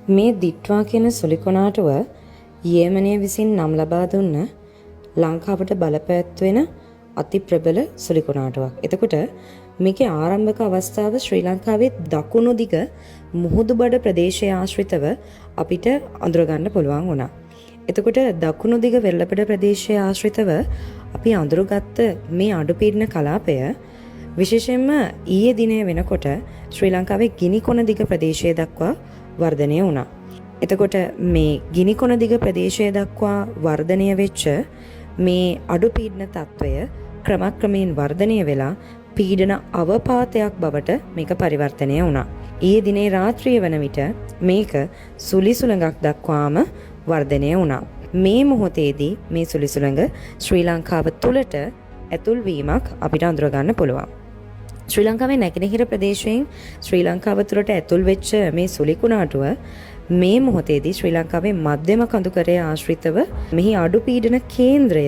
මේ දිට්වා කියන සුලිකොනාටුව යෙමනය විසින් නම් ලබා දුන්න ලංකාවට බලපෑත්වෙන අති ප්‍රබල සුලිකොනාටුවක්. එතකොට මේකේ ආරම්භක අවස්ථාව ශ්‍රී ලංකාවේ දකුණු දිග මුහුදුබඩ ප්‍රදේශය ආශ්‍රිතව අපිට අඳුරගන්න පුළුවන් වුණා. එතකොට දකුණු දිග වෙල්ලපඩ ප්‍රදේශය ආශ්‍රිතව අපි අඳුරගත්ත මේ අඩුපීඩන කලාපය විශේෂයෙන්ම ඊයේ දිනේ වෙනකොට ශ්‍රී ලංකාවේ ගිනිකොන දිග ප්‍රදේශය දක්වා වර්ධනය වුණා. එතකොට මේ ගිනිකොන දිග ප්‍රදේශය දක්වා වර්ධනය වෙච්ච මේ අඩුපීඩන තත්ත්වය ක්‍රමක්‍රමයෙන් වර්ධනය වෙලා පීඩන අවපාතයක් බවට මේක පරිවර්තනය වුණා. ඊයේ දිනේ රාත්‍රිය වන විට මේක සුලි සුළඟක් දක්වාම වර්ධනය වුණා. මේ මොහොතේදී මේ සුලි සුළඟ ශ්‍රී ලංකාව තුළට ඇතුල් වීමක් අපිට අඳුර ගන්න පුළුවන්. ශ්‍රී ලංකාවේ නැගෙනහිර ප්‍රදේශයෙන් ශ්‍රී ලංකාව තුළට ඇතුල් වෙච්ච මේ සුලිකුණාටුව මේ මොහොතේදී ශ්‍රී ලංකාවේ මධ්‍යම කඳුකරය ආශ්‍රිතව මෙහි අඩු පීඩන කේන්ද්‍රය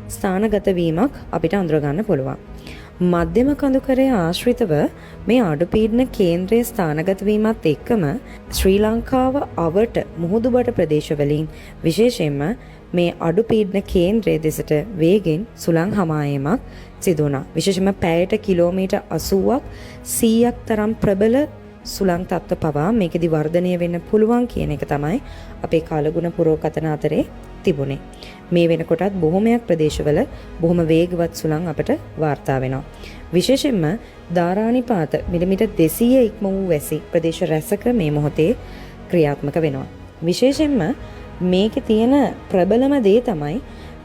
ස්ථානගත වීමක් අපිට අඳුර ගන්න පුළුවන්. මධ්‍යම කඳුකරය ආශ්‍රිතව මේ අඩු පීඩන කේන්ද්‍රය ස්ථානගත වීමත් එක්කම ශ්‍රී ලංකාව අවට මුහුදුබඩ ප්‍රදේශවලින් විශේෂයෙන්ම මේ අඩු පීඩන කේන්ද්‍රයේ දෙසට වේගෙන් සුළං හමායමක් සිදු වුණා. විශේෂයෙන්ම පැයට කිලෝමීටර් 80ක් 100ක් තරම් ප්‍රබල සුළං තත්ත්ව පවා මේකෙදි වර්ධනය වෙන්න පුළුවන් කියන එක තමයි අපේ කාලගුණ පුරෝකථන අතරේ තිබුණේ. මේ වෙනකොටත් බොහොමයක් ප්‍රදේශවල බොහොම වේගවත් සුළං අපට වාර්තා වෙනවා. විශේෂයෙන්ම ධාරානිපාත මිලිමීටර් 200 ඉක්ම වූ වැසි ප්‍රදේශ රැසක මේ මොහොතේ ක්‍රියාත්මක වෙනවා. විශේෂයෙන්ම මේකේ තියෙන ප්‍රබලම දේ තමයි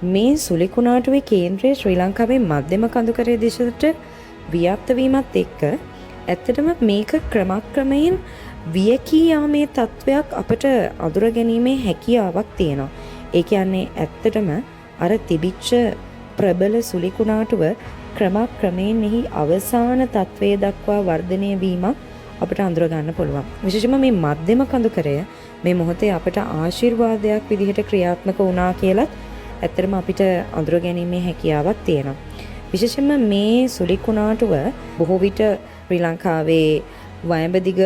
මේ සුලිකුණාටුවේ කේන්ද්‍රය ශ්‍රී ලංකාවේ මධ්‍යම කඳුකරයේ දිශට ව්‍යාප්ත වීමත් එක්ක ඇත්තටම මේක ක්‍රමක්‍රමයෙන් වියකී යාමේ තත්වයක් අපට අඳුර ගැනීමේ හැකියාවක් තියෙනවා. ඒ කියන්නේ ඇත්තටම අර තිබිච්ච ප්‍රබල සුලිකුණාටුව ක්‍රමක්‍රමයෙන් එහි අවසාන තත්වයේ දක්වා වර්ධනය වීමක් අපට අඳුර ගන්න පුළුවන්. විශේෂයෙන්ම මේ මධ්‍යම කඳුකරය මේ මොහොතේ අපට ආශිර්වාදයක් විදිහට ක්‍රියාත්මක වුණා කියලත් ඇත්තටම අපිට අඳුර ගැනීමේ හැකියාවක් තියෙනවා. විශේෂයෙන්ම මේ සුලිකුණාටුව බොහෝ විට ශ්‍රී ලංකාවේ වයඹදිග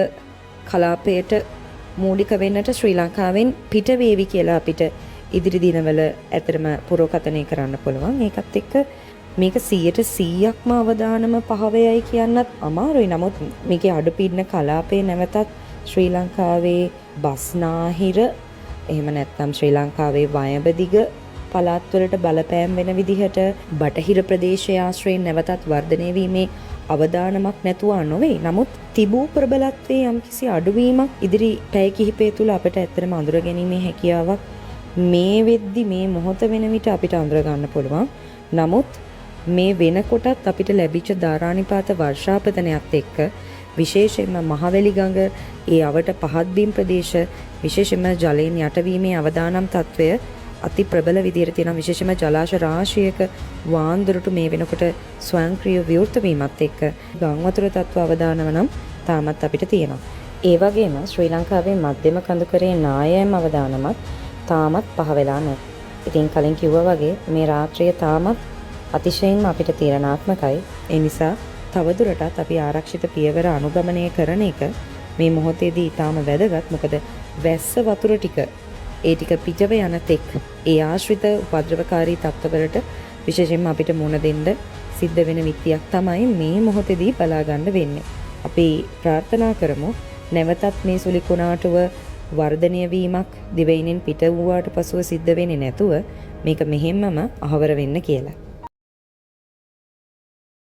කලාපයට මූලික වෙන්නට ශ්‍රී ලංකාවෙන් පිට වේවි කියලා අපිට ඉදිරි දිනවල ඇත්තටම පුරෝකථනය කරන්න පුළුවන්. ඒකත් එක්ක මේක 100%ක්ම අවදානම පහවයයි කියන්නත් අමාරුයි. නමුත් මේකේ අඩුපීඩන කලාපයේ නැවතත් ශ්‍රී ලංකාවේ බස්නාහිර එහෙම නැත්නම් ශ්‍රී ලංකාවේ වයඹදිග පළාත්වලට බලපෑම් වෙන විදිහට බටහිර ප්‍රදේශයේ ආශ්‍රයෙන් නැවතත් වර්ධනය වීමේ අවදානමක් නැතුව නොවේ. නමුත් තිබූ ප්‍රබලත්වයේ යම්කිසි අඩුවීමක් ඉදිරි පැය කිහිපය තුළ අපිට ඇත්තටම අඳුර ගැනීමේ හැකියාවක් මේ වෙද්දි මේ මොහොත වෙන විට අපිට අඳුර ගන්න පුළුවන්. නමුත් මේ වෙනකොටත් අපිට ලැබිච්ච ධාරානිපාත වර්ෂාපතනයත් එක්ක විශේෂයෙන්ම මහවැලි ගඟ ඒ අවට පහත් බිම් ප්‍රදේශ විශේෂයෙන්ම ජලයෙන් යටවීමේ අවදානම් තත්වය අති ප්‍රබල විදියට තියෙන විශේෂම ජලාශ රාශියක වාන්දරට මේ වෙනකොට ස්වයංක්‍රීය විවෘත වීමත් එක්ක ගංවතුර තත්ත්ව අවදානම නම් තාමත් අපිට තියෙනවා. ඒ වගේම ශ්‍රී ලංකාවේ මධ්‍යම කඳුකරේ නායෑම් අවදානමත් තාමත් පහ වෙලා නැහැ. ඉතින් කලින් කිව්වා වගේ මේ රාත්‍රිය තාමත් අතිශයින්ම අපිට තීරණාත්මකයි. ඒ නිසා තවදුරටත් අපි ආරක්ෂිත පියවර අනුගමනය කරන එක මේ මොහොතේදී ඊටාම වැදගත්. මොකද වැස්ස වතුර ටික ඒ ටික පිටව යන තෙක් ඒ ආශ්‍රිත උපද්‍රවකාරී තත්ත්වවලට විශේෂයෙන්ම අපිට මුහුණ දෙන්න සිද්ධ වෙන විත්තියක් තමයි මේ මොහොතේදී බලා ගන්න වෙන්නේ. අපි ප්‍රාර්ථනා කරමු නැවතත් මේ සුලිකුණාටුව වර්ධනය වීමක් දිවයිනෙන් පිට වූාට පසුව සිද්ධ වෙන්නේ නැතුව මේක මෙහෙම්මම අහවර වෙන්න කියලා.